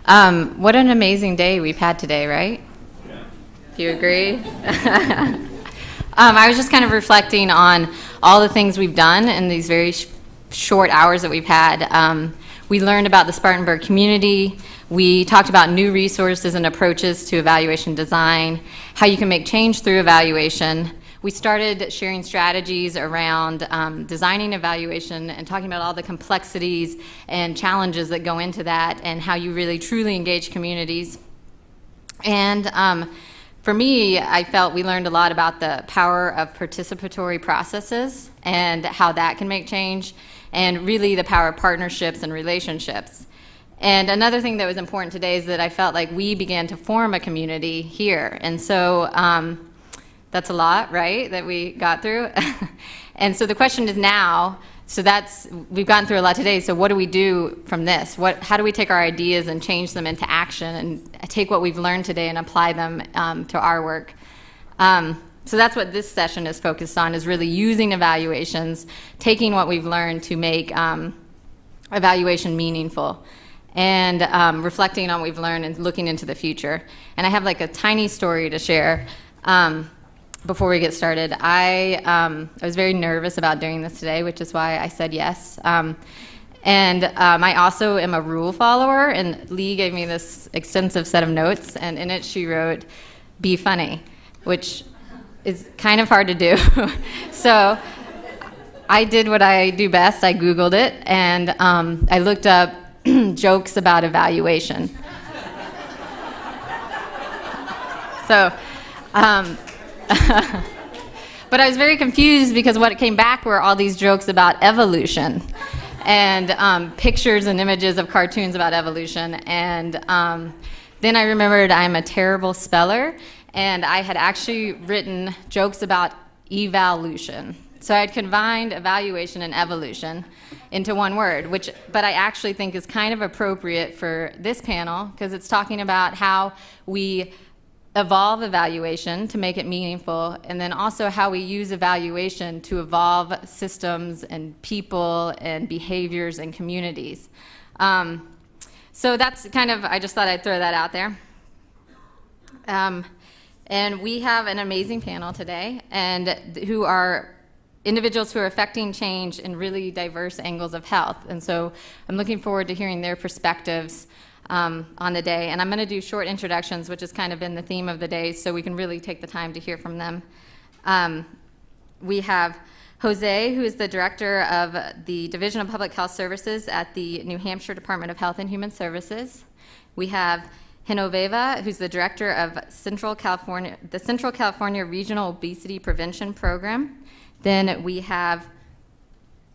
What an amazing day we've had today, right? Yeah. Do you agree? I was just kind of reflecting on all the things we've done in these very short hours that we've had. We learned about the Spartanburg community. We talked about new resources and approaches to evaluation design, how you can make change through evaluation. We started sharing strategies around designing evaluation and talking about all the complexities and challenges that go into that and how you really truly engage communities. And for me, I felt we learned a lot about the power of participatory processes and how that can make change, and really the power of partnerships and relationships. And another thing that was important today is that I felt like we began to form a community here. And so that's a lot, right, that we got through. And so the question is now, we've gotten through a lot today, so what do we do from this? How do we take our ideas and change them into action and take what we've learned today and apply them to our work? So that's what this session is focused on, is really using evaluations, taking what we've learned to make evaluation meaningful, and reflecting on what we've learned and looking into the future. And I have like a tiny story to share before we get started. I was very nervous about doing this today, which is why I said yes. And I also am a rule follower, and Lee gave me this extensive set of notes, and in it she wrote, "Be funny," which is kind of hard to do. So I did what I do best. I Googled it, and I looked up jokes about evaluation. So, but I was very confused because what came back were all these jokes about evolution and pictures and images of cartoons about evolution. And then I remembered I'm a terrible speller, and I had actually written jokes about evaluation. So I had combined evaluation and evolution into one word, but I actually think is kind of appropriate for this panel, because it's talking about how we evolve evaluation to make it meaningful, and then also how we use evaluation to evolve systems and people and behaviors and communities. So that's kind of, I just thought I'd throw that out there. And we have an amazing panel today, and who are individuals who are affecting change in really diverse angles of health. And so I'm looking forward to hearing their perspectives on the day. And I'm going to do short introductions, which has kind of been the theme of the day, so we can really take the time to hear from them. We have José, who is the director of the Division of Public Health Services at the New Hampshire Department of Health and Human Services. We have Genoveva, who's the director of the Central California Regional Obesity Prevention Program. Then we have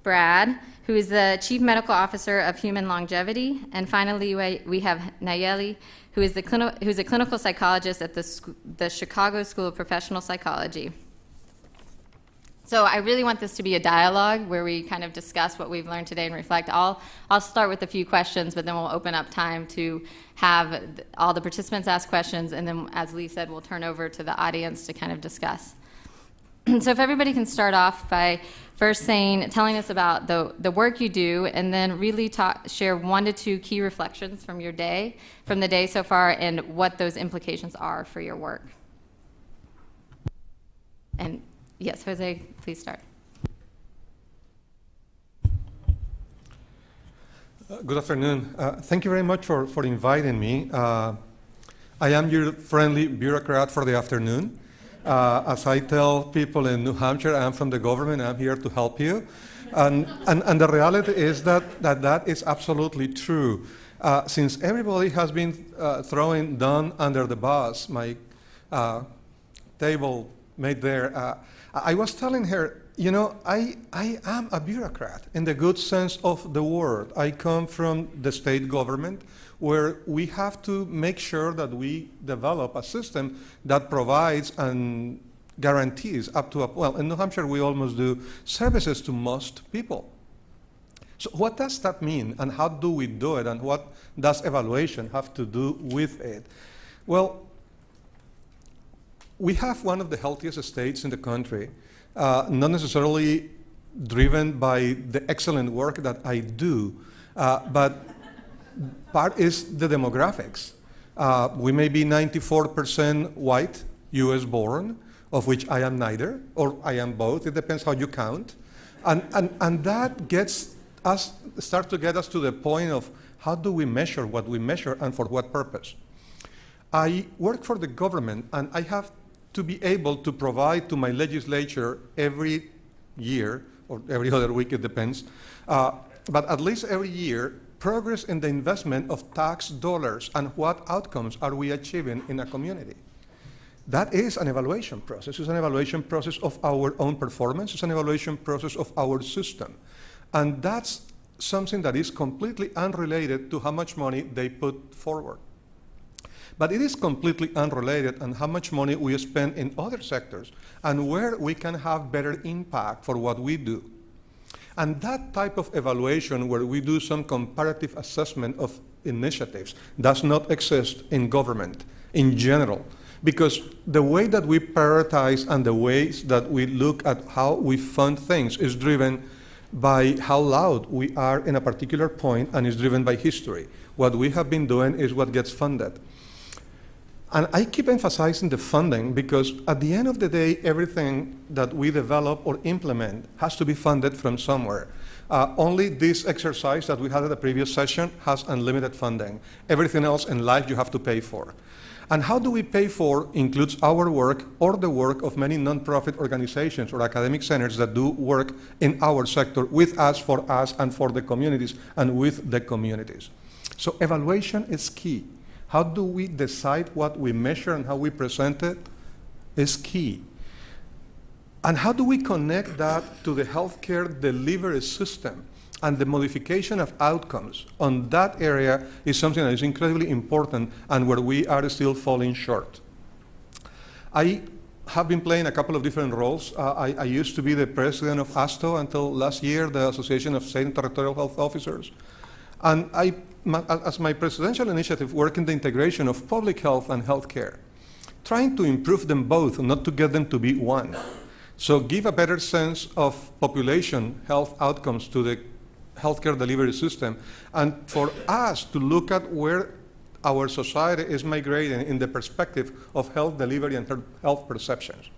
Brad, who is the Chief Medical Officer of Human Longevity. And finally, we have Nayeli, who's a clinical psychologist at the Chicago School of Professional Psychology. So I really want this to be a dialogue where we kind of discuss what we've learned today and reflect. I'll start with a few questions, but then we'll open up time to have all the participants ask questions, and then, as Lee said, we'll turn over to the audience to kind of discuss. So if everybody can start off by first telling us about the work you do, and then really share 1 to 2 key reflections from your day, from the day so far, and what those implications are for your work. And yes, Jose, please start. Good afternoon. Thank you very much for inviting me. I am your friendly bureaucrat for the afternoon. As I tell people in New Hampshire, I'm from the government, I'm here to help you. And the reality is that is absolutely true. Since everybody has been throwing Dawn under the bus, my table mate there, I was telling her, you know, I am a bureaucrat in the good sense of the word. I come from the state government, where we have to make sure that we develop a system that provides and guarantees up to well, in New Hampshire we almost do services to most people. So what does that mean, and how do we do it, and what does evaluation have to do with it? Well, we have one of the healthiest states in the country, not necessarily driven by the excellent work that I do, but part is the demographics. We may be 94% white, US born, of which I am neither, or I am both, it depends how you count. And that starts to get us to the point of how do we measure what we measure and for what purpose. I work for the government, and I have to be able to provide to my legislature every year, or every other week, it depends, but at least every year, progress in the investment of tax dollars and what outcomes are we achieving in a community. That is an evaluation process. It's an evaluation process of our own performance. It's an evaluation process of our system. And that's something that is completely unrelated to how much money they put forward. But it is completely unrelated on how much money we spend in other sectors and where we can have better impact for what we do. And that type of evaluation where we do some comparative assessment of initiatives does not exist in government in general, because the way that we prioritize and the ways that we look at how we fund things is driven by how loud we are in a particular point and is driven by history. What we have been doing is what gets funded. And I keep emphasizing the funding because at the end of the day, everything that we develop or implement has to be funded from somewhere. Only this exercise that we had at the previous session has unlimited funding. Everything else in life you have to pay for. And how do we pay for includes our work or the work of many nonprofit organizations or academic centers that do work in our sector with us, and for the communities, and with the communities. So evaluation is key. How do we decide what we measure and how we present it is key. And how do we connect that to the healthcare delivery system? And the modification of outcomes on that area is something that is incredibly important and where we are still falling short. I have been playing a couple of different roles. I used to be the president of ASTO until last year, the Association of State and Territorial Health Officers. And as my presidential initiative, work in the integration of public health and healthcare, trying to improve them both, not to get them to be one. So give a better sense of population health outcomes to the healthcare delivery system, and for us to look at where our society is migrating in the perspective of health delivery and health perceptions.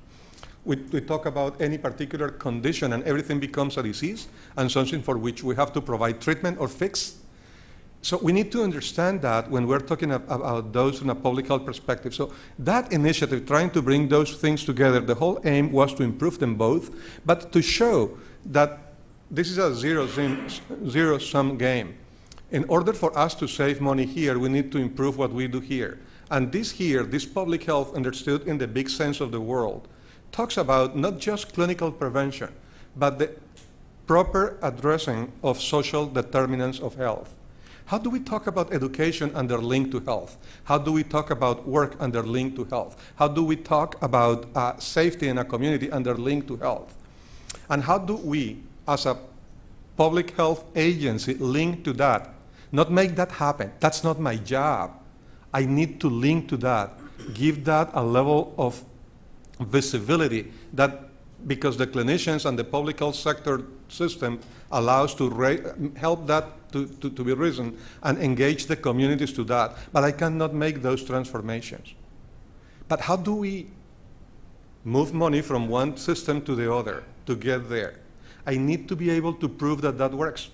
We talk about any particular condition and everything becomes a disease and something for which we have to provide treatment or fix. So we need to understand that when we're talking about those from a public health perspective. So that initiative, trying to bring those things together, the whole aim was to improve them both, but to show that this is a zero-sum game. In order for us to save money here, we need to improve what we do here. And this public health, understood in the big sense of the world, talks about not just clinical prevention, but the proper addressing of social determinants of health. How do we talk about education and their link to health? How do we talk about work and their link to health? How do we talk about safety in a community and their link to health? And how do we, as a public health agency, link to that? Not make that happen. That's not my job. I need to link to that, give that a level of visibility that, because the clinicians and the public health sector system allows to help that to be risen and engage the communities to that. But I cannot make those transformations. But how do we move money from one system to the other to get there? I need to be able to prove that that works.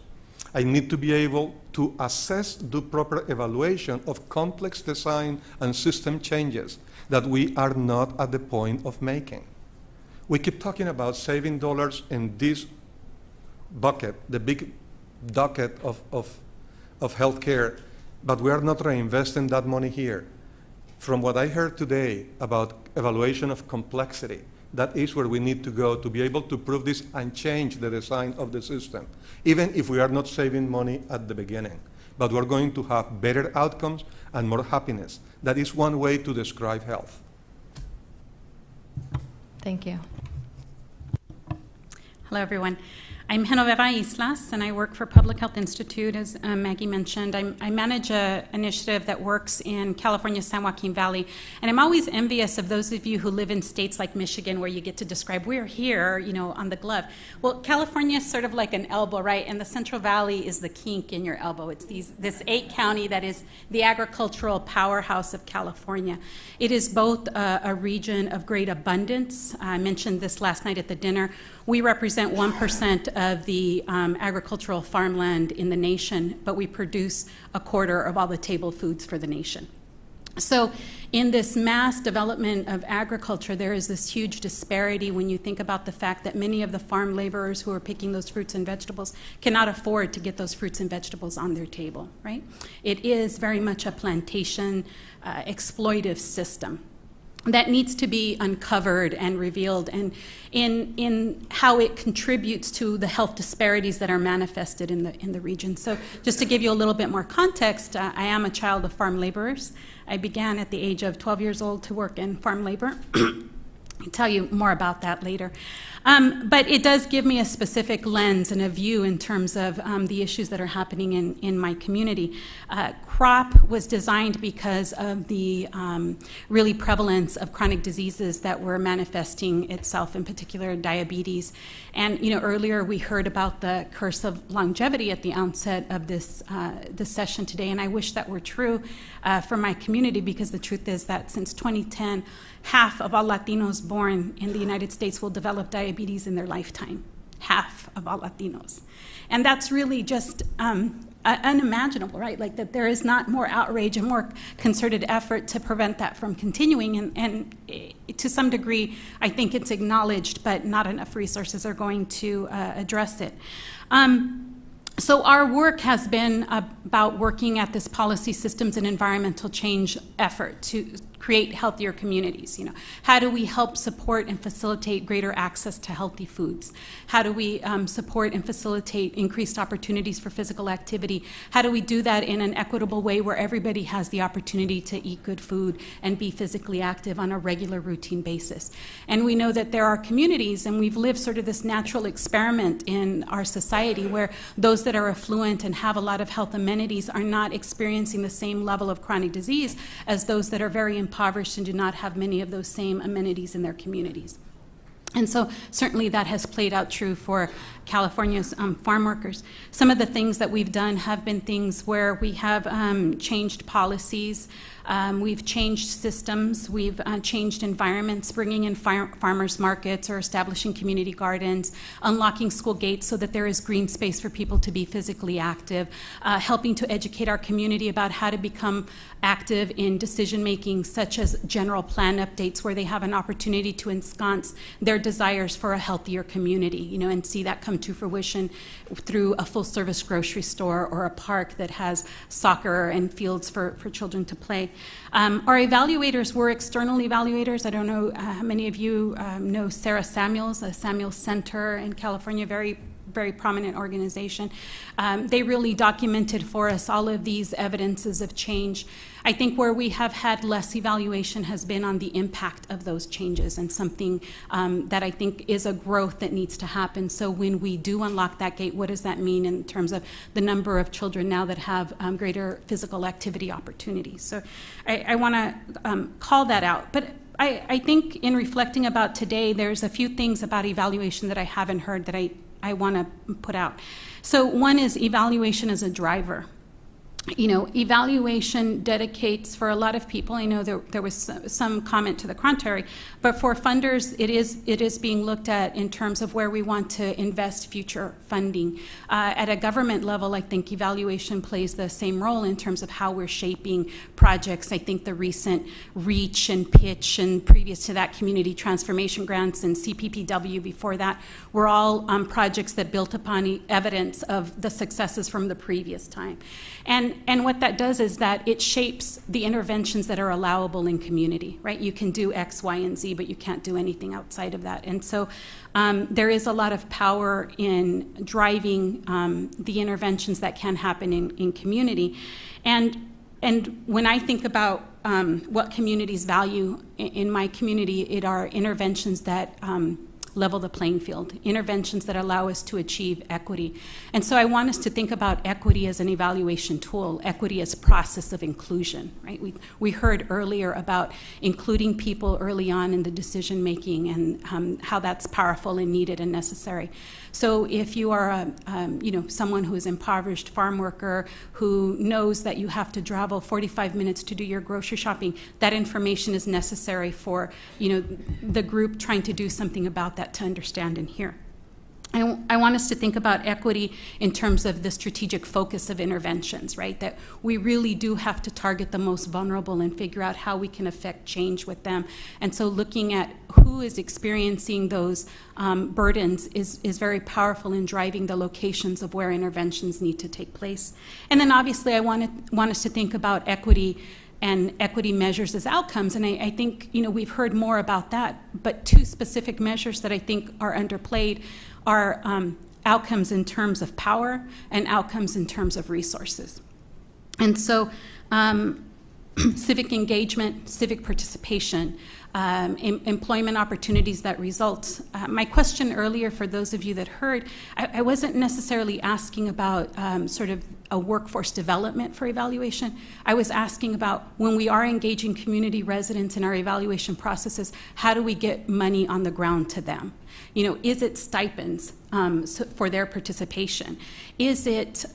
I need to be able to assess, do proper evaluation of complex design and system changes that we are not at the point of making. We keep talking about saving dollars in this bucket, the big docket of healthcare, but we are not reinvesting that money here. From what I heard today about evaluation of complexity, that is where we need to go to be able to prove this and change the design of the system, even if we are not saving money at the beginning. But we're going to have better outcomes and more happiness. That is one way to describe health. Thank you. Hello, everyone. I'm Genoveva Islas, and I work for Public Health Institute, as Maggie mentioned. I manage an initiative that works in California's San Joaquin Valley, and I'm always envious of those of you who live in states like Michigan where you get to describe, we're here, you know, on the glove. Well, California is sort of like an elbow, right? And the Central Valley is the kink in your elbow. It's this 8-county that is the agricultural powerhouse of California. It is both a region of great abundance. I mentioned this last night at the dinner. We represent 1% of the agricultural farmland in the nation, but we produce a quarter of all the table foods for the nation. So in this mass development of agriculture, there is this huge disparity when you think about the fact that many of the farm laborers who are picking those fruits and vegetables cannot afford to get those fruits and vegetables on their table, right? It is very much a plantation exploitive system that needs to be uncovered and revealed, and in how it contributes to the health disparities that are manifested in the region. So just to give you a little bit more context, I am a child of farm laborers. I began at the age of 12 years old to work in farm labor. I'll tell you more about that later. But it does give me a specific lens and a view in terms of the issues that are happening in my community. CROP was designed because of the really prevalence of chronic diseases that were manifesting itself, in particular diabetes. And you know, earlier we heard about the curse of longevity at the onset of this session today, and I wish that were true for my community, because the truth is that since 2010, half of all Latinos born in the United States will develop diabetes in their lifetime. Half of all Latinos. And that's really just unimaginable, right? Like that there is not more outrage and more concerted effort to prevent that from continuing. And to some degree, I think it's acknowledged, but not enough resources are going to address it. So our work has been about working at this policy systems and environmental change effort to create healthier communities. You know, how do we help support and facilitate greater access to healthy foods? How do we support and facilitate increased opportunities for physical activity? How do we do that in an equitable way where everybody has the opportunity to eat good food and be physically active on a regular, routine basis? And we know that there are communities, and we've lived sort of this natural experiment in our society where those that are affluent and have a lot of health amenities are not experiencing the same level of chronic disease as those that are very impoverished and do not have many of those same amenities in their communities. And so certainly that has played out true for California's farm workers. Some of the things that we've done have been things where we have changed policies, we've changed systems, we've changed environments, bringing in farmers markets or establishing community gardens, unlocking school gates so that there is green space for people to be physically active, helping to educate our community about how to become active in decision making, such as general plan updates where they have an opportunity to ensconce their desires for a healthier community, you know, and see that come to fruition through a full service grocery store or a park that has soccer and fields for children to play. Our evaluators were external evaluators. I don't know how many of you know Sarah Samuels, the Samuels Center in California, very prominent organization. They really documented for us all of these evidences of change. I think where we have had less evaluation has been on the impact of those changes, and something that I think is a growth that needs to happen. So when we do unlock that gate, what does that mean in terms of the number of children now that have greater physical activity opportunities? So I want to call that out. But I think in reflecting about today, there's a few things about evaluation that I haven't heard that I want to put out. So one is evaluation as a driver. You know, evaluation dedicates for a lot of people. I know there was some comment to the contrary, but for funders, it is being looked at in terms of where we want to invest future funding. At a government level, I think evaluation plays the same role in terms of how we're shaping projects. I think the recent REACH and PITCH and previous to that community transformation grants and CPPW before that were all projects that built upon evidence of the successes from the previous time. And what that does is that it shapes the interventions that are allowable in community, right? You can do X, Y, and Z, but you can't do anything outside of that. And so there is a lot of power in driving the interventions that can happen in community. And when I think about what communities value in my community, it are interventions that level the playing field, interventions that allow us to achieve equity. And so I want us to think about equity as an evaluation tool, equity as a process of inclusion, right? We heard earlier about including people early on in the decision making and how that's powerful and needed and necessary. So if you are someone who is impoverished farm worker who knows that you have to travel 45 minutes to do your grocery shopping, that information is necessary for the group trying to do something about that to understand and hear. I want us to think about equity in terms of the strategic focus of interventions, right? That we really do have to target the most vulnerable and figure out how we can affect change with them. And so looking at who is experiencing those burdens is very powerful in driving the locations of where interventions need to take place. And then obviously I want us to think about equity and equity measures as outcomes. And I think we've heard more about that, but two specific measures that I think are underplayed are outcomes in terms of power and outcomes in terms of resources. And so civic engagement, civic participation, employment opportunities that result. My question earlier, for those of you that heard, I wasn't necessarily asking about sort of a workforce development for evaluation. I was asking about when we are engaging community residents in our evaluation processes, how do we get money on the ground to them? Is it stipends for their participation? Is it,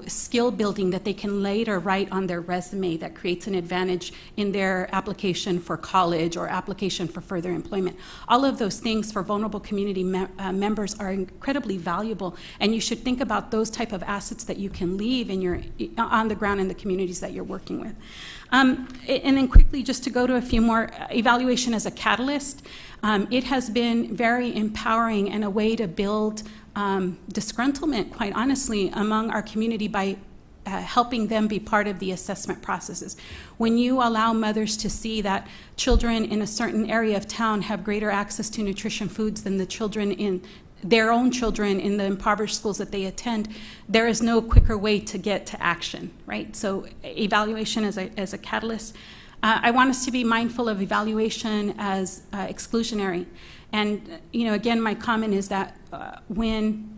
skill building that they can later write on their resume that creates an advantage in their application for college or application for further employment? All of those things for vulnerable community members are incredibly valuable, and you should think about those type of assets that you can leave on the ground in the communities that you're working with. And then quickly, just to go to a few more, evaluation as a catalyst. It has been very empowering and a way to build disgruntlement, quite honestly, among our community by helping them be part of the assessment processes. When you allow mothers to see that children in a certain area of town have greater access to nutrition foods than the children in their own children in the impoverished schools that they attend, there is no quicker way to get to action, right? So evaluation as a catalyst. I want us to be mindful of evaluation as exclusionary. And, again, my comment is that when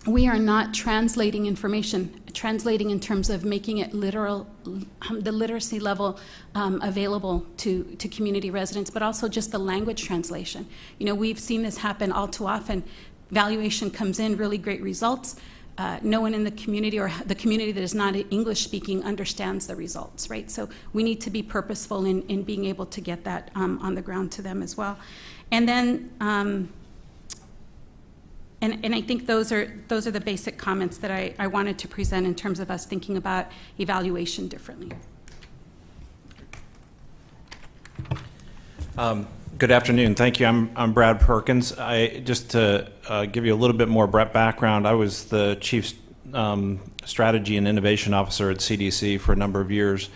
we are not translating information, translating in terms of making it literal, the literacy level available to community residents, but also just the language translation. We've seen this happen all too often. Evaluation comes in, really great results. No one in the community or the community that is not English speaking understands the results, right? So we need to be purposeful in being able to get that on the ground to them as well. And then, and I think those are the basic comments that I wanted to present in terms of us thinking about evaluation differently. Good afternoon. Thank you. I'm Brad Perkins. Just to give you a little bit more background, I was the Chief Strategy and Innovation Officer at CDC for a number of years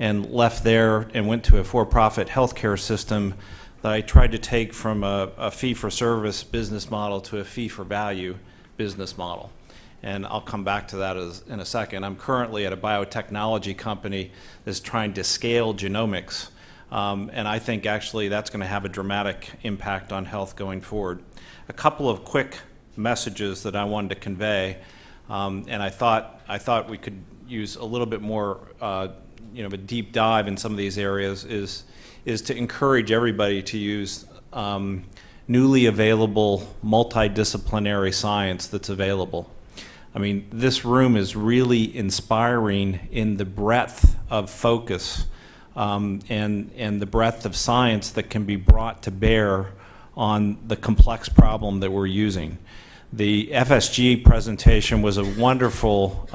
and left there and went to a for-profit healthcare system that I tried to take from a fee-for-service business model to a fee-for-value business model. And I'll come back to that in a second. I'm currently at a biotechnology company that's trying to scale genomics. And I think actually that's going to have a dramatic impact on health going forward. A couple of quick messages that I wanted to convey, and I thought we could use a little bit more, a deep dive in some of these areas. Is to encourage everybody to use newly available multidisciplinary science that's available. I mean, this room is really inspiring in the breadth of focus and the breadth of science that can be brought to bear on the complex problem that we're using. The FSG presentation was a wonderful,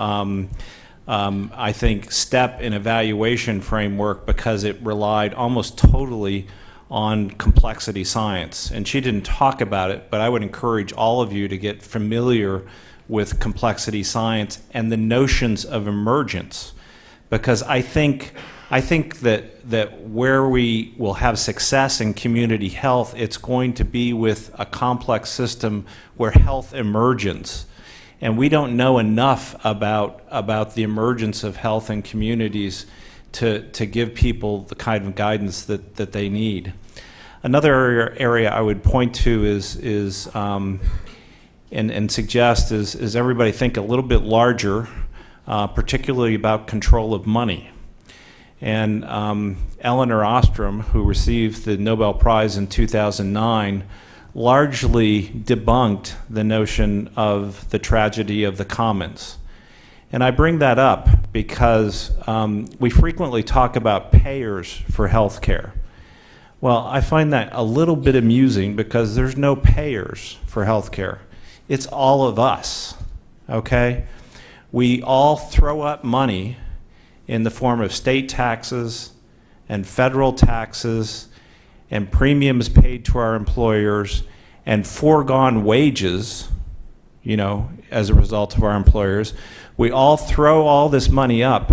I think, step in evaluation framework because it relied almost totally on complexity science. And she didn't talk about it, but I would encourage all of you to get familiar with complexity science and the notions of emergence, because I think that where we will have success in community health, it's going to be with a complex system where health emerges. And we don't know enough about the emergence of health in communities to give people the kind of guidance that they need. Another area I would point to and suggest is everybody think a little bit larger, particularly about control of money. And Elinor Ostrom, who received the Nobel Prize in 2009, largely debunked the notion of the tragedy of the commons. And I bring that up because we frequently talk about payers for health care. Well, I find that a little bit amusing because there's no payers for health care. It's all of us, okay? We all throw up money in the form of state taxes and federal taxes and premiums paid to our employers and foregone wages, you know, as a result of our employers. We all throw all this money up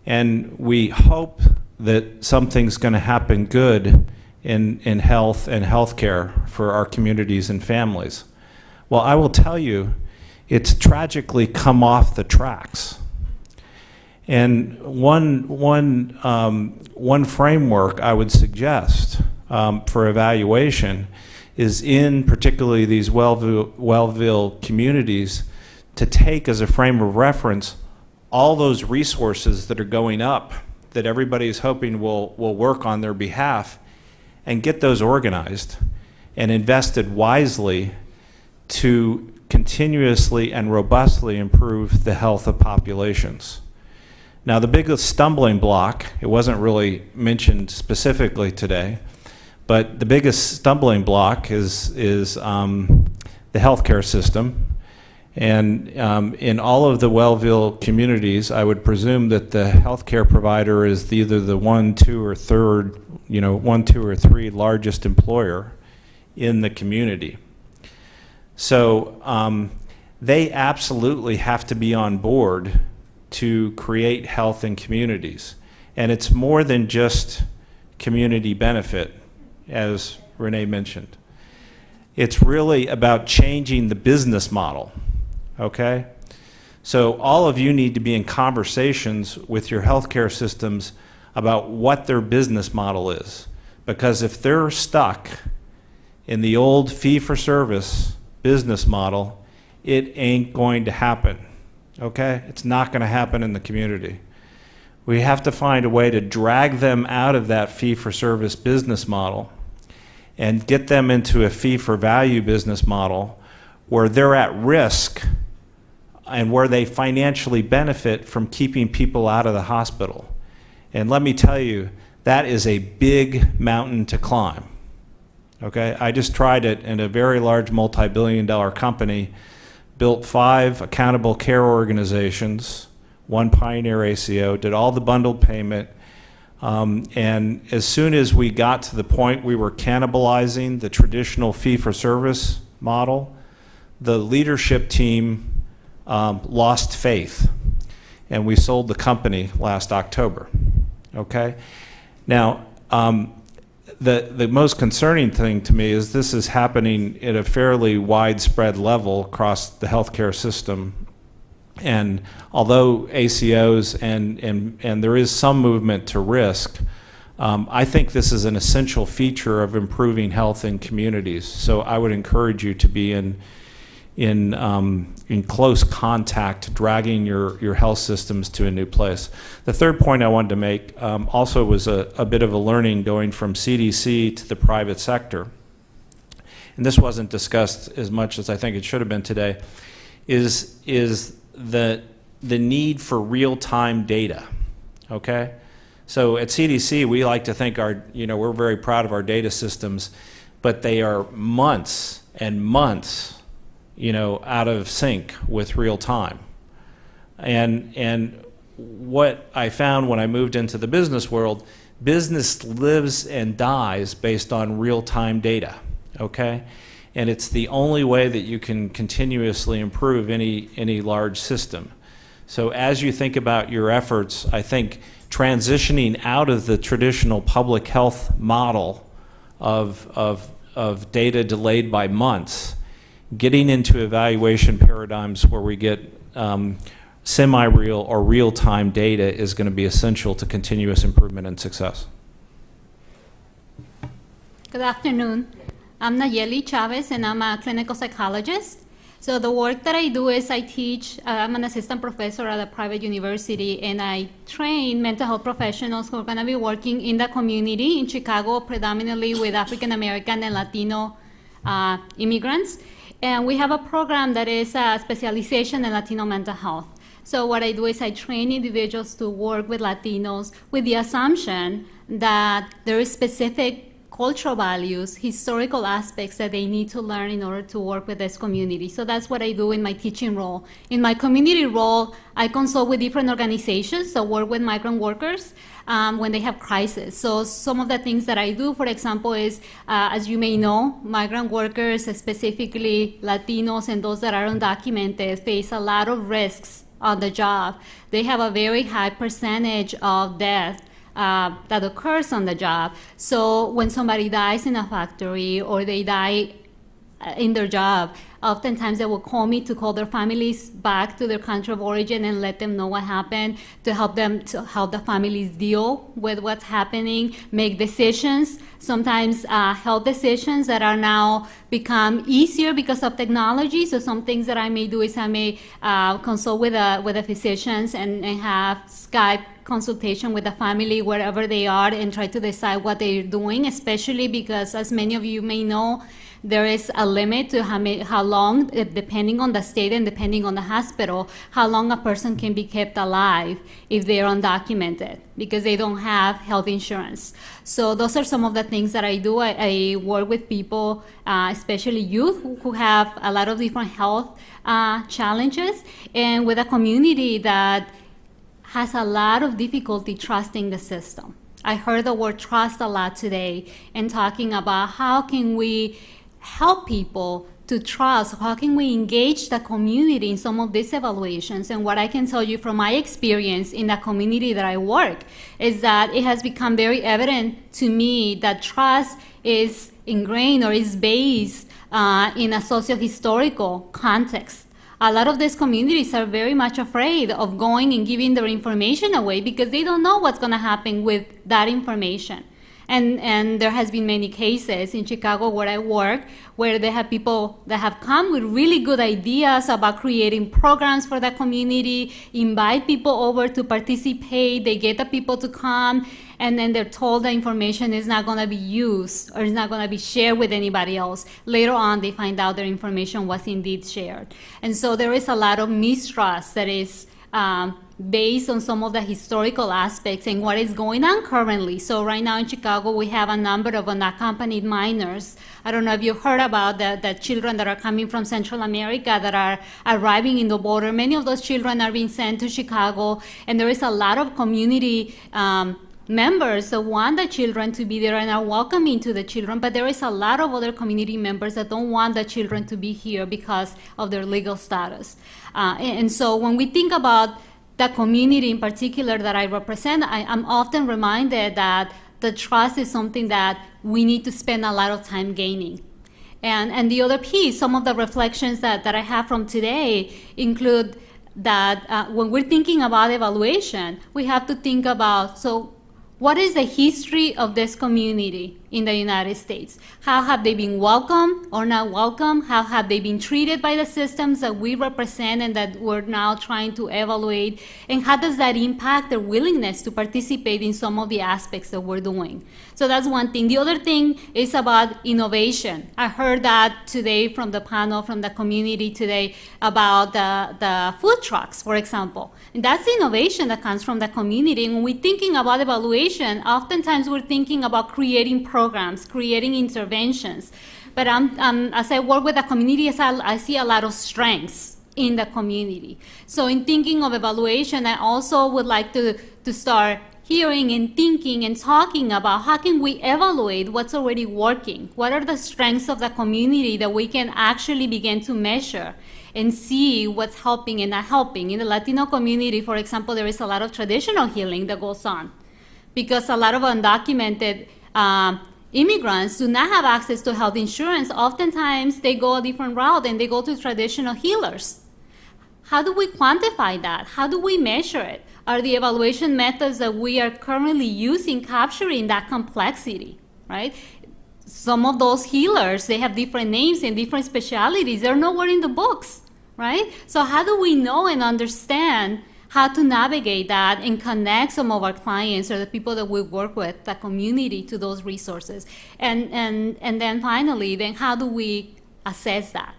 and we hope that something's going to happen good in health and healthcare for our communities and families. Well, I will tell you, it's tragically come off the tracks. And one framework I would suggest for evaluation is in particularly these Wellville communities to take as a frame of reference all those resources that are going up that everybody is hoping will work on their behalf, and get those organized and invested wisely to continuously and robustly improve the health of populations. Now, the biggest stumbling block, it wasn't really mentioned specifically today, but the biggest stumbling block is the healthcare system. And in all of the Wellville communities, I would presume that the healthcare provider is either the 1, 2, or 1, 2, or 3 largest employer in the community. So they absolutely have to be on board to create health in communities. And it's more than just community benefit, as Renee mentioned. It's really about changing the business model, okay? So all of you need to be in conversations with your healthcare systems about what their business model is. Because if they're stuck in the old fee-for-service business model, it ain't going to happen, okay? It's not going to happen in the community. We have to find a way to drag them out of that fee-for-service business model and get them into a fee-for-value business model where they're at risk and where they financially benefit from keeping people out of the hospital. And let me tell you, that is a big mountain to climb. Okay, I just tried it in a very large multi-billion-dollar company, built 5 accountable care organizations, 1 Pioneer ACO, did all the bundled payment, and as soon as we got to the point we were cannibalizing the traditional fee-for-service model, the leadership team lost faith, and we sold the company last October. Okay, now the most concerning thing to me is this is happening at a fairly widespread level across the healthcare system. And although ACOs and there is some movement to risk, I think this is an essential feature of improving health in communities. So I would encourage you to be in close contact, dragging your health systems to a new place. The third point I wanted to make also was a bit of a learning going from CDC to the private sector. And this wasn't discussed as much as I think it should have been today, is the need for real-time data, okay? So at CDC, we like to think we're very proud of our data systems, but they are months and months out of sync with real time. And what I found when I moved into the business world, business lives and dies based on real time data, okay? And it's the only way that you can continuously improve any large system. So as you think about your efforts, I think transitioning out of the traditional public health model of data delayed by months, getting into evaluation paradigms where we get semi-real or real-time data is going to be essential to continuous improvement and success. Good afternoon. I'm Nayeli Chavez, and I'm a clinical psychologist. So the work that I do is I teach, I'm an assistant professor at a private university, and I train mental health professionals who are going to be working in the community in Chicago, predominantly with African American and Latino immigrants. And we have a program that is a specialization in Latino mental health. So what I do is I train individuals to work with Latinos with the assumption that there is specific cultural values, historical aspects that they need to learn in order to work with this community. So that's what I do in my teaching role. In my community role, I consult with different organizations that work with migrant workers when they have crisis. So some of the things that I do, for example, is, as you may know, migrant workers, specifically Latinos and those that are undocumented, face a lot of risks on the job. They have a very high percentage of death that occurs on the job. So when somebody dies in a factory or they die in their job, oftentimes they will call me to call their families back to their country of origin and let them know what happened, to help the families deal with what's happening, make decisions, sometimes health decisions that are now become easier because of technology. So some things that I may do is I may consult with the physicians and have Skype consultation with the family wherever they are and try to decide what they're doing, especially because, as many of you may know, there is a limit to how long, depending on the state and depending on the hospital, how long a person can be kept alive if they're undocumented because they don't have health insurance. So those are some of the things that I do. I work with people, especially youth, who have a lot of different health challenges, and with a community that has a lot of difficulty trusting the system. I heard the word trust a lot today and talking about how can we help people to trust, how can we engage the community in some of these evaluations. And what I can tell you from my experience in the community that I work is that it has become very evident to me that trust is ingrained or is based in a socio-historical context. A lot of these communities are very much afraid of going and giving their information away because they don't know what's going to happen with that information. And there has been many cases in Chicago where I work where they have people that have come with really good ideas about creating programs for the community, invite people over to participate, they get the people to come, and then they're told the information is not going to be used or is not going to be shared with anybody else. Later on, they find out their information was indeed shared. And so there is a lot of mistrust that is based on some of the historical aspects and what is going on currently. So right now in Chicago, we have a number of unaccompanied minors. I don't know if you've heard about the children that are coming from Central America that are arriving in the border. Many of those children are being sent to Chicago, and there is a lot of community members that want the children to be there and are welcoming to the children, but there is a lot of other community members that don't want the children to be here because of their legal status. And so when we think about the community in particular that I represent, I'm often reminded that the trust is something that we need to spend a lot of time gaining. And the other piece, some of the reflections that I have from today include that when we're thinking about evaluation, we have to think about, so what is the history of this community in the United States? How have they been welcome or not welcome? How have they been treated by the systems that we represent and that we're now trying to evaluate? And how does that impact their willingness to participate in some of the aspects that we're doing? So that's one thing. The other thing is about innovation. I heard that today from the panel, from the community today, about the food trucks, for example. And that's innovation that comes from the community. And when we're thinking about evaluation, oftentimes we're thinking about creating programs, creating interventions. But as I work with the community, I see a lot of strengths in the community. So in thinking of evaluation, I also would like to start hearing and thinking and talking about how can we evaluate what's already working? What are the strengths of the community that we can actually begin to measure and see what's helping and not helping? In the Latino community, for example, there is a lot of traditional healing that goes on because a lot of undocumented immigrants do not have access to health insurance. Oftentimes, they go a different route and they go to traditional healers. How do we quantify that? How do we measure it? Are the evaluation methods that we are currently using capturing that complexity, right? some of those healers, they have different names and different specialties. They're nowhere in the books, right? So how do we know and understand how to navigate that and connect some of our clients or the people that we work with, the community, to those resources? And then finally, then how do we assess that?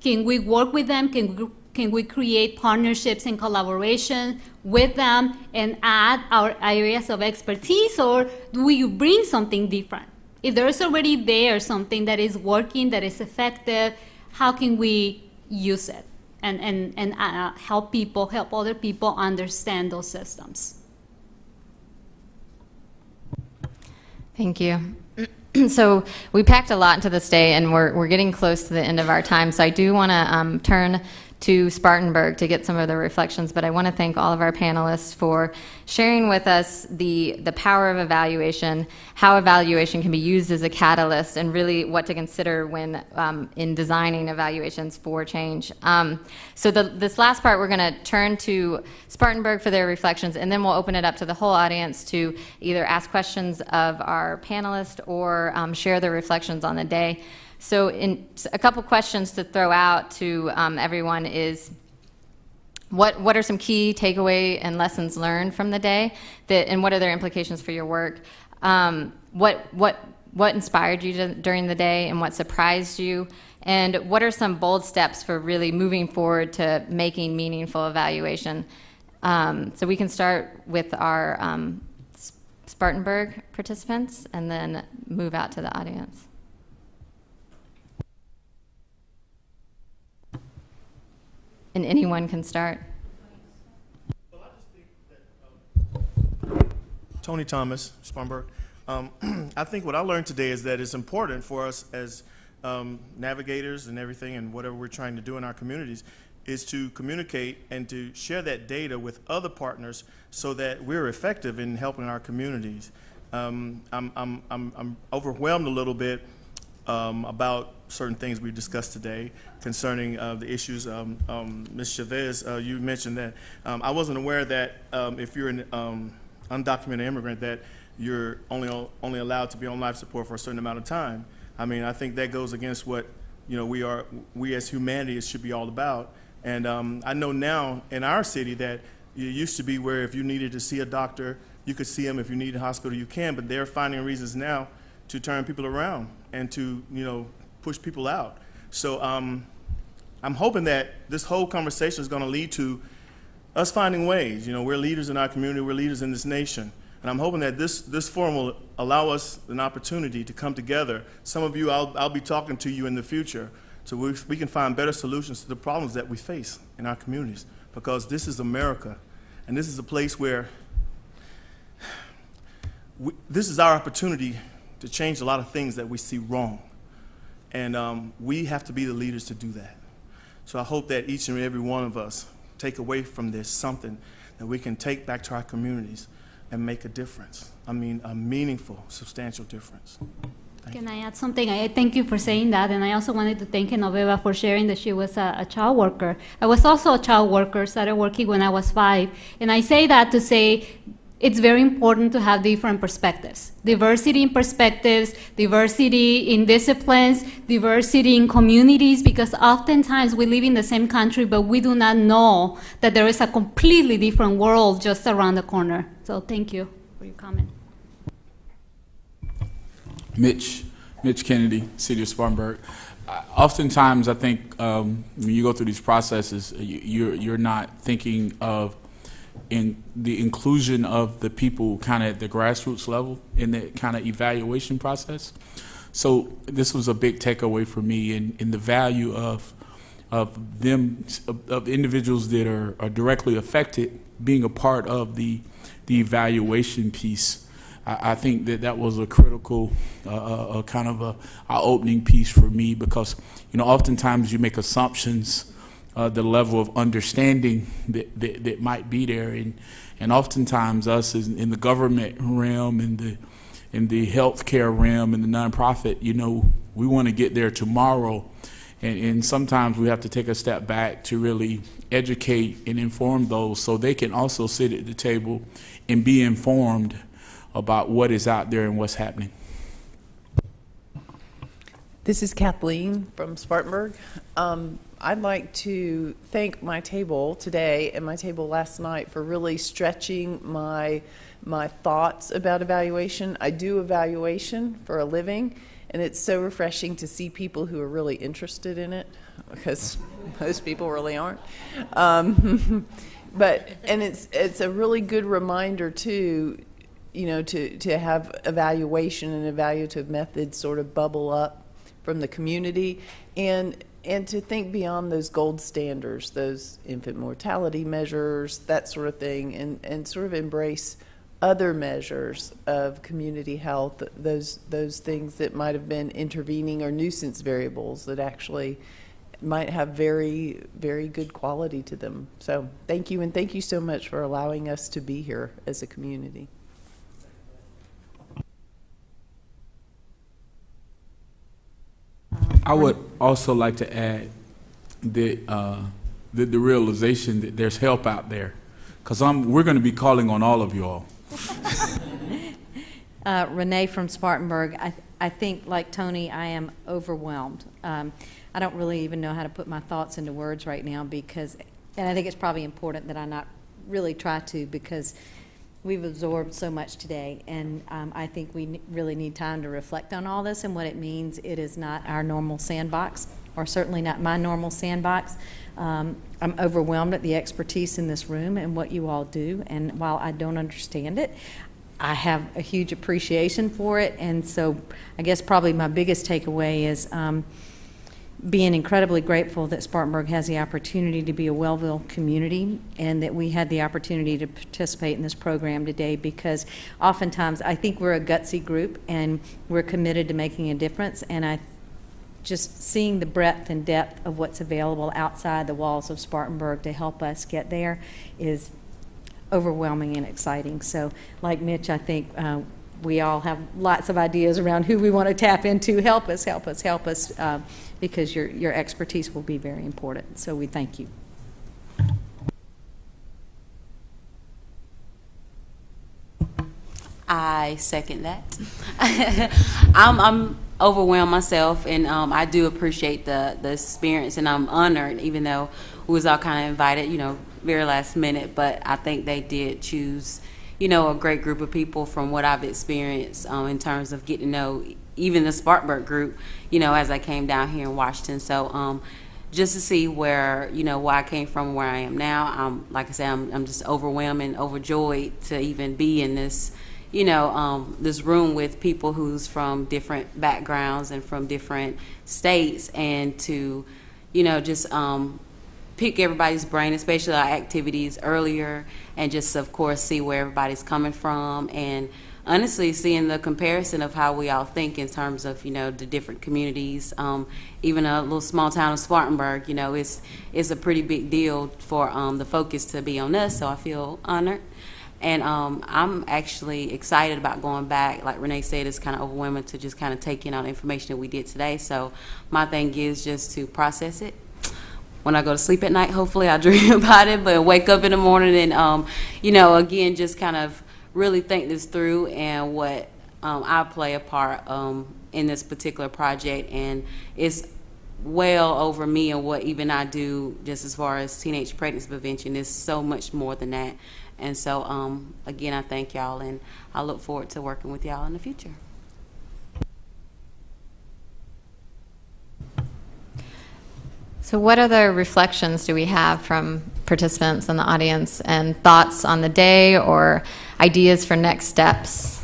Can we work with them? Can we create partnerships and collaboration with them and add our areas of expertise, or do we bring something different? If there is already there something that is working, that is effective, how can we use it and help other people understand those systems? Thank you. So we packed a lot into this day, and we're getting close to the end of our time. So I do want to turn to Spartanburg to get some of the reflections, but I want to thank all of our panelists for sharing with us the power of evaluation, how evaluation can be used as a catalyst, and really what to consider when in designing evaluations for change. So this last part, we're going to turn to Spartanburg for their reflections, and then we'll open it up to the whole audience to either ask questions of our panelists or share their reflections on the day. So a couple questions to throw out to everyone is, what are some key takeaway and lessons learned from the day, and what are their implications for your work? What inspired you during the day, and what surprised you? And what are some bold steps for really moving forward to making meaningful evaluation? So we can start with our Spartanburg participants and then move out to the audience. And anyone can start. Well, I just think that, Tony Thomas, Spartanburg. I think what I learned today is that it's important for us as navigators and everything, and whatever we're trying to do in our communities, is to communicate and to share that data with other partners so that we're effective in helping our communities. I'm overwhelmed a little bit about certain things we've discussed today concerning the issues. Ms. Chavez, you mentioned that. I wasn't aware that if you're an undocumented immigrant that you're only allowed to be on life support for a certain amount of time. I mean, I think that goes against what we as humanity should be all about. And I know now in our city that it used to be where if you needed to see a doctor, you could see him. If you need a hospital, you can. But they're finding reasons now to turn people around and to push people out. So I'm hoping that this whole conversation is going to lead to us finding ways. We're leaders in our community, we're leaders in this nation, and I'm hoping that this forum will allow us an opportunity to come together. Some of you, I'll be talking to you in the future, so we can find better solutions to the problems that we face in our communities, because this is America, and this is a place where this is our opportunity to change a lot of things that we see wrong. And we have to be the leaders to do that. So I hope that each and every one of us take away from this something that we can take back to our communities and make a difference. I mean, a meaningful, substantial difference. Can I add something? I thank you for saying that, and I also wanted to thank Genoveva for sharing that she was a child worker. I was also a child worker, started working when I was 5, and I say that to say it's very important to have different perspectives. Diversity in perspectives, diversity in disciplines, diversity in communities, because oftentimes we live in the same country, but we do not know that there is a completely different world just around the corner. So thank you for your comment. Mitch Kennedy, City of Spartanburg. Oftentimes I think when you go through these processes, you're not thinking of in the inclusion of the people kind of at the grassroots level in the kind of evaluation process. So this was a big takeaway for me in the value of individuals that are directly affected being a part of the evaluation piece. I think that was a critical kind of a opening piece for me, because oftentimes you make assumptions the level of understanding that might be there, and oftentimes us in the government realm, in the healthcare realm, in the nonprofit, we want to get there tomorrow, and sometimes we have to take a step back to really educate and inform those so they can also sit at the table and be informed about what is out there and what's happening. This is Kathleen from Spartanburg. I'd like to thank my table today and my table last night for really stretching my thoughts about evaluation. I do evaluation for a living, and it's so refreshing to see people who are really interested in it, because most people really aren't. But it's a really good reminder too, you know, to have evaluation and evaluative methods sort of bubble up from the community, and to think beyond those gold standards, those infant mortality measures, that sort of thing, and sort of embrace other measures of community health, those things that might have been intervening or nuisance variables that actually might have very, very good quality to them. So thank you, and thank you so much for allowing us to be here as a community. I would also like to add that the realization that there's help out there, because we're going to be calling on all of you all. Renee from Spartanburg. I think, like Tony, I am overwhelmed. I don't really even know how to put my thoughts into words right now, because, and I think it's probably important that I not really try to, because we've absorbed so much today, and I think we really need time to reflect on all this and what it means. It is not our normal sandbox, or certainly not my normal sandbox. I'm overwhelmed at the expertise in this room and what you all do, and while I don't understand it, I have a huge appreciation for it. And so I guess probably my biggest takeaway is being incredibly grateful that Spartanburg has the opportunity to be a Wellville community, and that we had the opportunity to participate in this program today, because oftentimes I think we're a gutsy group and we're committed to making a difference, and just seeing the breadth and depth of what's available outside the walls of Spartanburg to help us get there is overwhelming and exciting. So like Mitch, I think we all have lots of ideas around who we want to tap into. Help us, help us, help us, because your expertise will be very important. So we thank you. I second that. I'm overwhelmed myself, and I do appreciate the experience, and I'm honored, even though we was all kind of invited, you know, very last minute, but I think they did choose, you know, a great group of people from what I've experienced in terms of getting to know even the Spartanburg group, you know, as I came down here in Washington. So just to see where, you know, where I came from, where I am now, like I said, I'm just overwhelmed and overjoyed to even be in this, you know, this room with people who's from different backgrounds and from different states, and to, you know, just pick everybody's brain, especially our activities earlier, and just, of course, see where everybody's coming from, and honestly seeing the comparison of how we all think in terms of, you know, the different communities. Even a little small town of Spartanburg, you know, it's a pretty big deal for the focus to be on us, so I feel honored. And I'm actually excited about going back. Like Renee said, it's kind of overwhelming to just kind of take in all the information that we did today. So my thing is just to process it. When I go to sleep at night, hopefully I dream about it, but wake up in the morning and, you know, again, just kind of really think this through, and what I play a part in this particular project. And it's well over me and what even I do just as far as teenage pregnancy prevention. Is so much more than that. And so, again, I thank y'all, and I look forward to working with y'all in the future. So what other reflections do we have from participants in the audience, and thoughts on the day or ideas for next steps?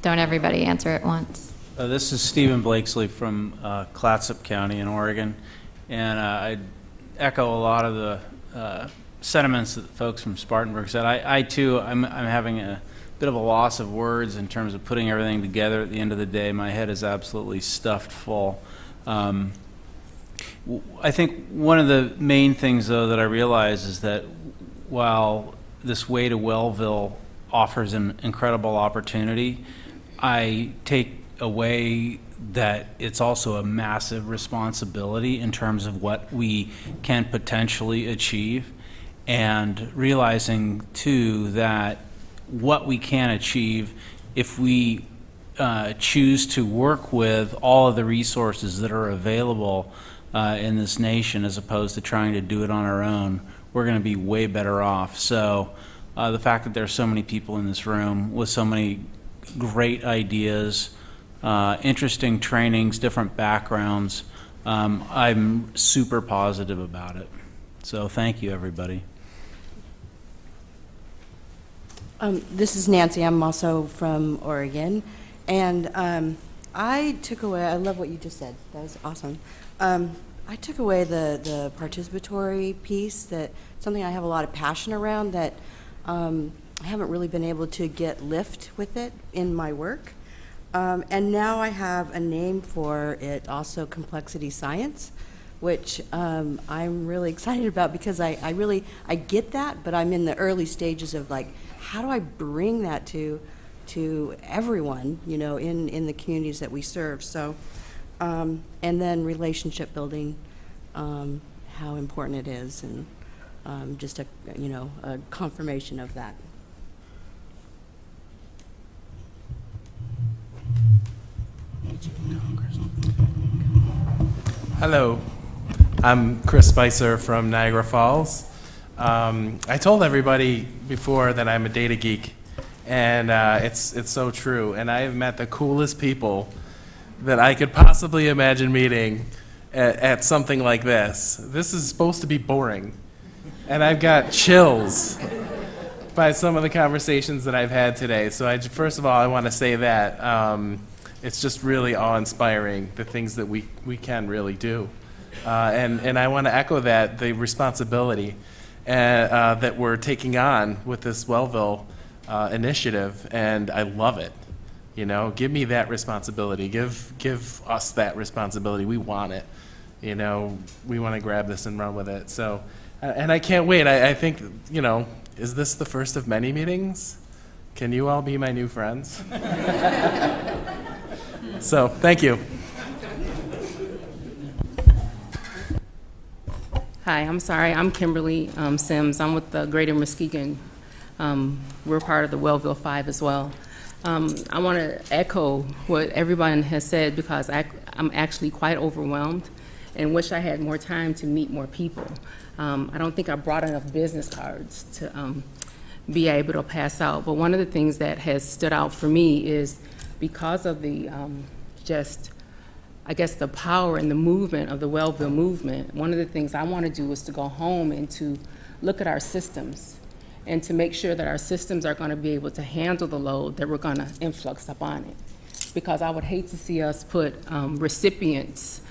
Don't everybody answer at once. This is Stephen Blakesley from Clatsop County in Oregon, and I echo a lot of the sentiments that the folks from Spartanburg said. I too, I'm having a bit of a loss of words in terms of putting everything together at the end of the day. My head is absolutely stuffed full. I think one of the main things, though, that I realize is that while this Way to Wellville offers an incredible opportunity, I take away that it's also a massive responsibility in terms of what we can potentially achieve, and realizing too that what we can achieve if we choose to work with all of the resources that are available in this nation as opposed to trying to do it on our own, we're going to be way better off. So the fact that there's so many people in this room with so many great ideas, interesting trainings, different backgrounds, I'm super positive about it. So thank you, everybody. This is Nancy. I'm also from Oregon. And I took away, I love what you just said. That was awesome. I took away the participatory piece, that something I have a lot of passion around, that I haven't really been able to get lift with it in my work. And now I have a name for it, also complexity science, which I'm really excited about, because I get that, but I'm in the early stages of like, how do I bring that to everyone, you know, in the communities that we serve. So, and then relationship building, how important it is, and just a confirmation of that. Hello, I'm Chris Spicer from Niagara Falls. I told everybody before that I'm a data geek, and it's so true. And I have met the coolest people that I could possibly imagine meeting at something like this. This is supposed to be boring, and I've got chills by some of the conversations that I've had today. So first of all, I want to say that it's just really awe-inspiring, the things that we can really do. And I want to echo that, the responsibility that we're taking on with this Wellville initiative, and I love it. You know, give me that responsibility. Give us that responsibility. We want it. You know, we want to grab this and run with it. So, and I can't wait. I think, you know, is this the first of many meetings? Can you all be my new friends? So, thank you. Hi, I'm sorry. I'm Kimberly Sims. I'm with the Greater Muskegon. We're part of the Wellville 5 as well. I want to echo what everyone has said, because I'm actually quite overwhelmed and wish I had more time to meet more people. I don't think I brought enough business cards to be able to pass out. But one of the things that has stood out for me is because of the I guess the power and the movement of the Wellville movement, one of the things I want to do is to go home and to look at our systems and to make sure that our systems are going to be able to handle the load that we're going to influx up on it. Because I would hate to see us put recipients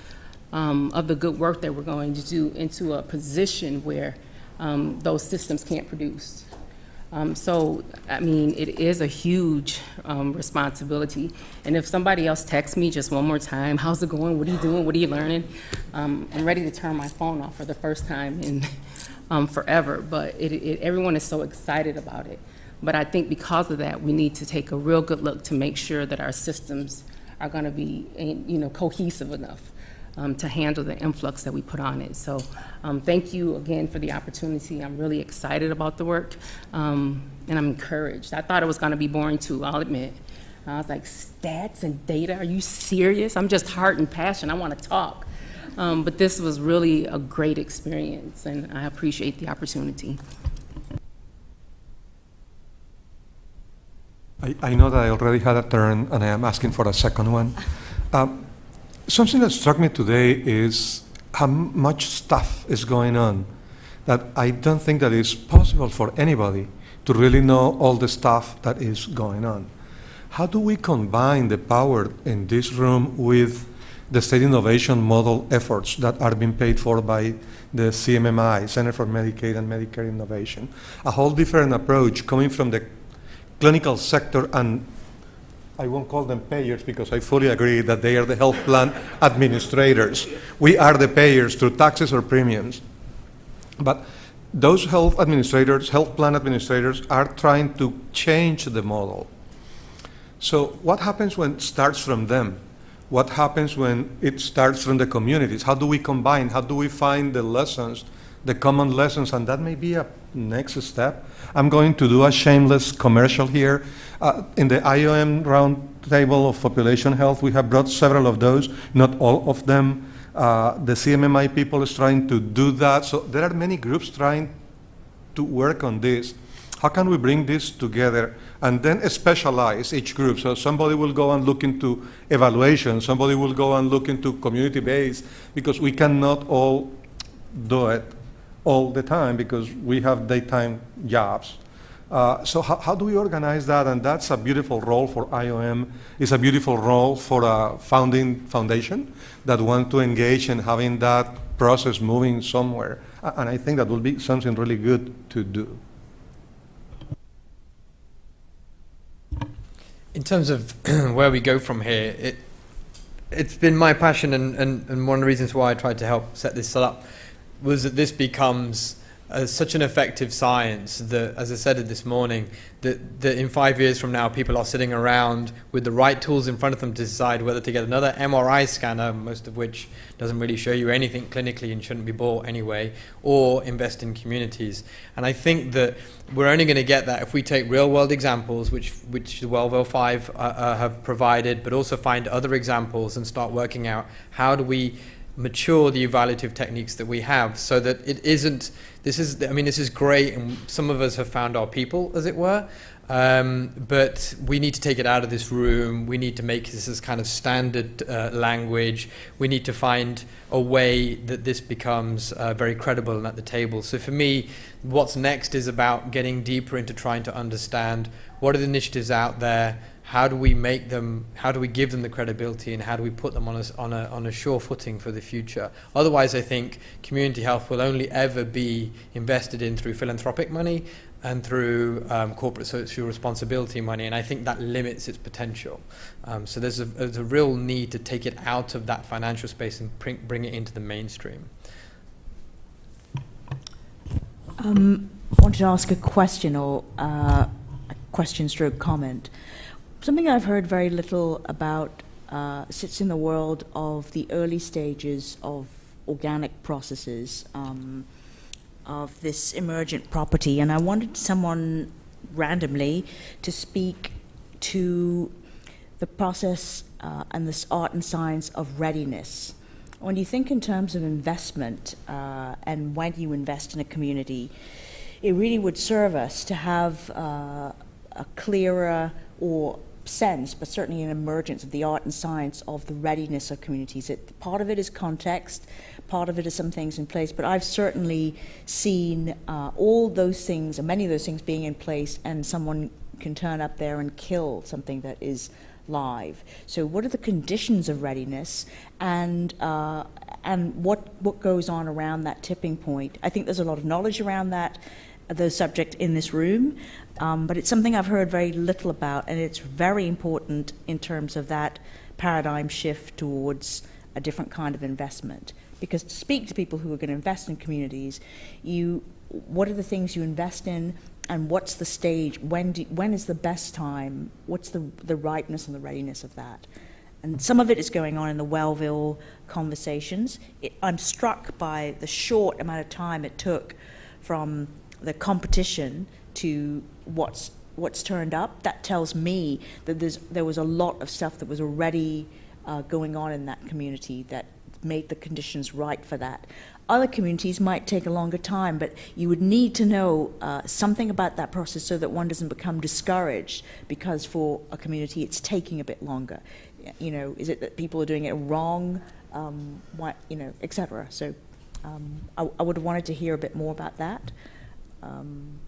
of the good work that we're going to do into a position where those systems can't produce. So, I mean, it is a huge responsibility. And if somebody else texts me just one more time, how's it going? What are you doing? What are you learning? I'm ready to turn my phone off for the first time in forever. But everyone is so excited about it. But I think because of that, we need to take a real good look to make sure that our systems are going to be, cohesive enough to handle the influx that we put on it. So thank you again for the opportunity. I'm really excited about the work, and I'm encouraged. I thought it was going to be boring too, I'll admit. I was like, stats and data, are you serious? I'm just heart and passion, I want to talk. But this was really a great experience, and I appreciate the opportunity. I know that I already had a turn, and I am asking for a second one. Something that struck me today is how much stuff is going on, that I don't think that it's possible for anybody to really know all the stuff that is going on. How do we combine the power in this room with the state innovation model efforts that are being paid for by the CMMI, Center for Medicaid and Medicare Innovation? A whole different approach coming from the clinical sector, and I won't call them payers because I fully agree that they are the health plan administrators. We are the payers through taxes or premiums. But those health administrators, health plan administrators, are trying to change the model. So what happens when it starts from them? What happens when it starts from the communities? How do we combine? How do we find the lessons, the common lessons? And that may be a next step. I'm going to do a shameless commercial here. In the IOM Roundtable of Population Health, we have brought several of those, not all of them. The CMMI people is trying to do that. So there are many groups trying to work on this. How can we bring this together and then specialize each group? So somebody will go and look into evaluation, somebody will go and look into community-based, because we cannot all do it all the time because we have daytime jobs. So how do we organize that? And that's a beautiful role for IOM. It's a beautiful role for a foundation that want to engage in having that process moving somewhere. And I think that will be something really good to do. In terms of where we go from here, it's been my passion, and one of the reasons why I tried to help set this up was that this becomes such an effective science that, as I said this morning, that in 5 years from now, people are sitting around with the right tools in front of them to decide whether to get another MRI scanner, most of which doesn't really show you anything clinically and shouldn't be bought anyway, or invest in communities. And I think that we're only going to get that if we take real-world examples, which the Wellville 5 have provided, but also find other examples and start working out how do we mature the evaluative techniques that we have, so that it isn't, this is great, and some of us have found our people, as it were, but we need to take it out of this room. We need to make this as kind of standard language. We need to find a way that this becomes very credible and at the table. So for me, what's next is about getting deeper into trying to understand what are the initiatives out there, how do we make them, how do we give them the credibility, and how do we put them on a sure footing for the future? Otherwise, I think community health will only ever be invested in through philanthropic money and through corporate social responsibility money, and I think that limits its potential. So there's a real need to take it out of that financial space and bring it into the mainstream. I wanted to ask a question, or a question/comment. Something I've heard very little about sits in the world of the early stages of organic processes of this emergent property, and I wanted someone randomly to speak to the process and this art and science of readiness. When you think in terms of investment and when you invest in a community, it really would serve us to have a clearer or sense, but certainly an emergence of the art and science of the readiness of communities. Part of it is context, part of it is some things in place, but I've certainly seen all those things, and many of those things being in place, and someone can turn up there and kill something that is live. So what are the conditions of readiness, and what goes on around that tipping point? I think there's a lot of knowledge around that, the subject in this room, but it's something I've heard very little about, and it's very important in terms of that paradigm shift towards a different kind of investment. Because to speak to people who are going to invest in communities, what are the things you invest in, and what's the stage, when is the best time, what's the ripeness and the readiness of that? And some of it is going on in the Wellville conversations. I'm struck by the short amount of time it took from the competition to what's turned up. That tells me that there was a lot of stuff that was already going on in that community that made the conditions right for that. Other communities might take a longer time, but you would need to know something about that process so that one doesn't become discouraged because for a community it's taking a bit longer. You know, is it that people are doing it wrong, et cetera. So I would have wanted to hear a bit more about that. And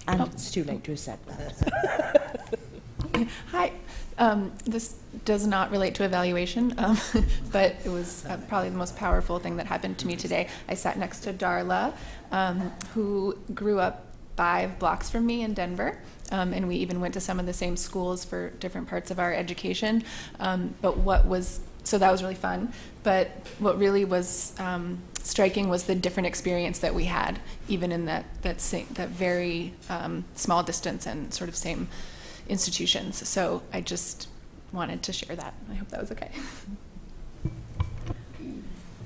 it's too late to have said that. Hi. This does not relate to evaluation, but it was probably the most powerful thing that happened to me today. I sat next to Darla, who grew up 5 blocks from me in Denver, and we even went to some of the same schools for different parts of our education. So that was really fun. But what really was striking was the different experience that we had, even in that very small distance and sort of same institutions. So I just wanted to share that. I hope that was okay.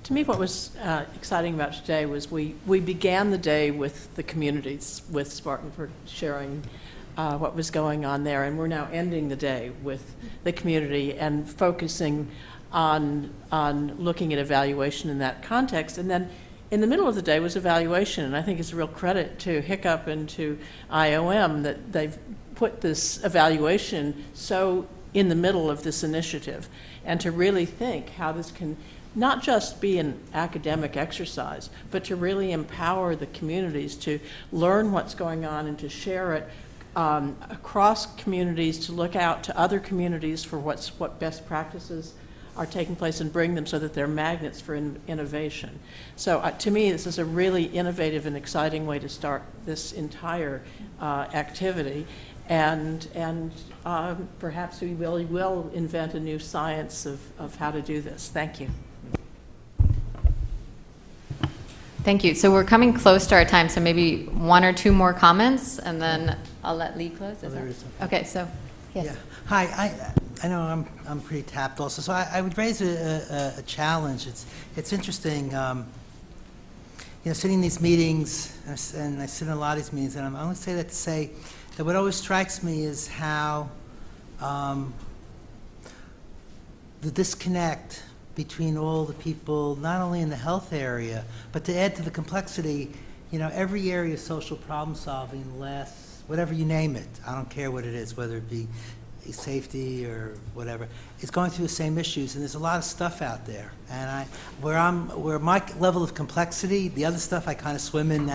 To me, what was exciting about today was we began the day with the communities, with Spartanburg sharing what was going on there, and we're now ending the day with the community and focusing on looking at evaluation in that context. And then in the middle of the day was evaluation, and I think it's a real credit to Hiccup and to IOM that they've put this evaluation so in the middle of this initiative, and to really think how this can not just be an academic exercise, but to really empower the communities to learn what's going on and to share it across communities, to look out to other communities for what best practices are taking place and bring them so that they're magnets for innovation. So to me, this is a really innovative and exciting way to start this entire activity. And perhaps we will invent a new science of how to do this. Thank you. Thank you. So we're coming close to our time, so maybe one or two more comments, and then I'll let Lee close. Is that? Okay, so, yes. Yeah. Hi, I know I'm pretty tapped also, so I would raise a challenge. It's interesting, sitting in these meetings, and I sit in a lot of these meetings, and I only say that to say that what always strikes me is how the disconnect between all the people, not only in the health area, but to add to the complexity, every area of social problem solving, whatever you name it, I don't care what it is, whether it be safety or whatever, is going through the same issues, and there's a lot of stuff out there. And where my level of complexity, the other stuff I kind of swim in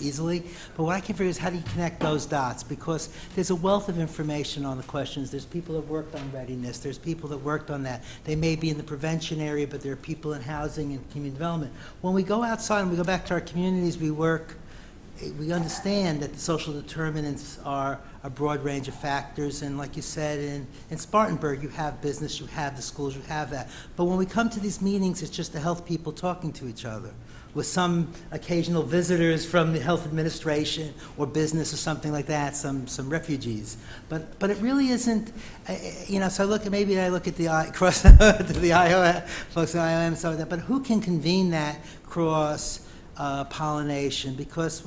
easily, but what I can figure is how do you connect those dots? Because there's a wealth of information on the questions. There's people that worked on readiness. There's people that worked on that. They may be in the prevention area, but there are people in housing and community development. When we go outside and we go back to our communities, we understand that the social determinants are a broad range of factors, and like you said, in Spartanburg, you have business, you have the schools, you have that. But when we come to these meetings, it's just the health people talking to each other, with some occasional visitors from the health administration or business or something like that, some refugees. But it really isn't, so I look at the cross to the IOM, folks at IOM and stuff like that, but who can convene that cross pollination? Because,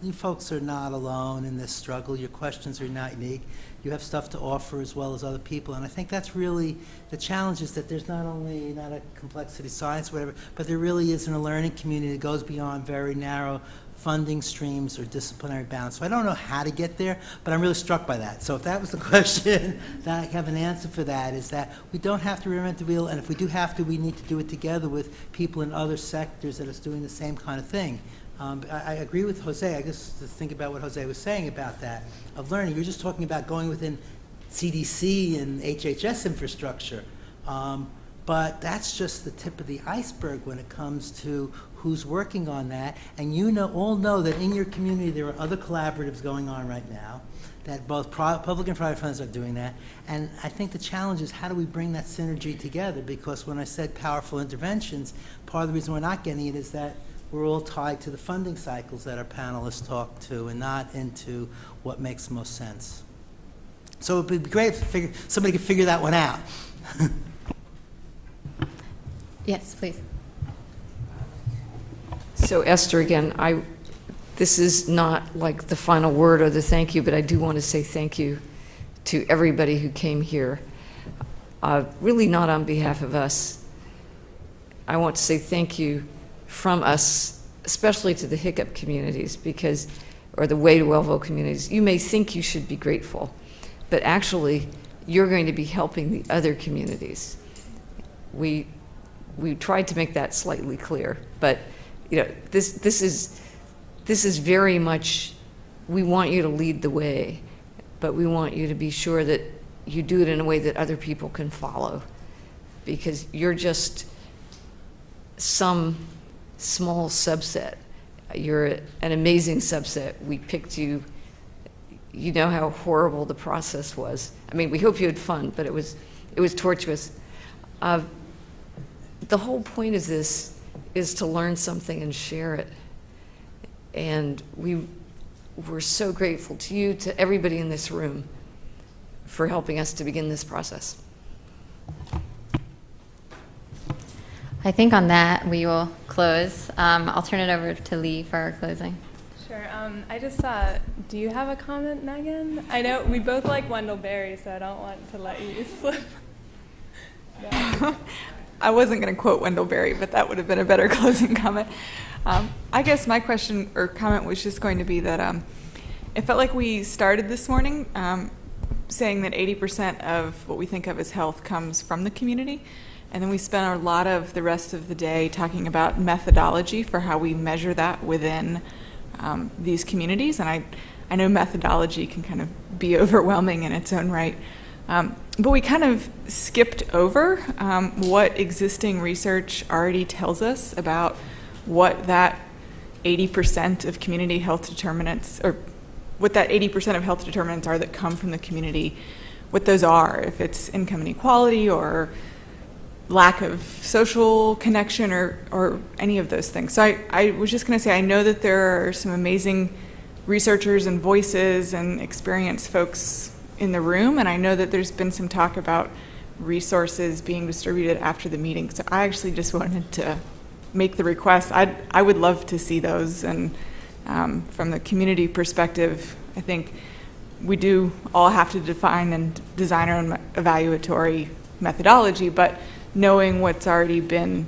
you folks are not alone in this struggle. Your questions are not unique. You have stuff to offer as well as other people. And I think that's really the challenge, is that there's not only not a complexity science, whatever, but there really isn't a learning community that goes beyond very narrow funding streams or disciplinary bounds. So I don't know how to get there, but I'm really struck by that. So if that was the question, that I have an answer for that, is that we don't have to reinvent the wheel, and if we do have to, we need to do it together with people in other sectors that are doing the same kind of thing. I agree with Jose. I just think about what Jose was saying about that, of learning. You're just talking about going within CDC and HHS infrastructure. But that's just the tip of the iceberg when it comes to who's working on that. And all know that in your community there are other collaboratives going on right now, that both public and private funds are doing that. And I think the challenge is, how do we bring that synergy together? Because when I said powerful interventions, part of the reason we're not getting it is that we're all tied to the funding cycles that our panelists talk to, and not into what makes most sense. So it would be great if somebody could figure that one out. Yes, please. So Esther, again, this is not like the final word or the thank you, but I do want to say thank you to everybody who came here. Really not on behalf of us. I want to say thank you from us, especially to the Hiccup communities, or the Way to Wellville communities. You may think you should be grateful, but actually you're going to be helping the other communities. We tried to make that slightly clear, but this is very much, we want you to lead the way, but we want you to be sure that you do it in a way that other people can follow, because you're just some small subset. You're an amazing subset. We picked you. You know how horrible the process was. I mean, we hope you had fun, but it was tortuous. The whole point of this is to learn something and share it. And we're so grateful to you, to everybody in this room, for helping us to begin this process. I think on that, we will close. I'll turn it over to Lee for our closing. Sure. I just do you have a comment, Megan? I know we both like Wendell Berry, so I don't want to let you slip. No. I wasn't going to quote Wendell Berry, but that would have been a better closing comment. I guess my question or comment was just going to be that it felt like we started this morning saying that 80% of what we think of as health comes from the community. And then we spent a lot of the rest of the day talking about methodology for how we measure that within these communities. And I know methodology can kind of be overwhelming in its own right. But we kind of skipped over what existing research already tells us about what that 80% of community health determinants, or what that 80% of health determinants are that come from the community, what those are, if it's income inequality or lack of social connection or any of those things. So I was just going to say, I know that there are some amazing researchers and voices and experienced folks in the room, and I know that there's been some talk about resources being distributed after the meeting. So I actually just wanted to make the request. I would love to see those, and from the community perspective, I think we do all have to define and design our own evaluatory methodology, but knowing what's already been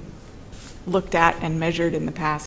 looked at and measured in the past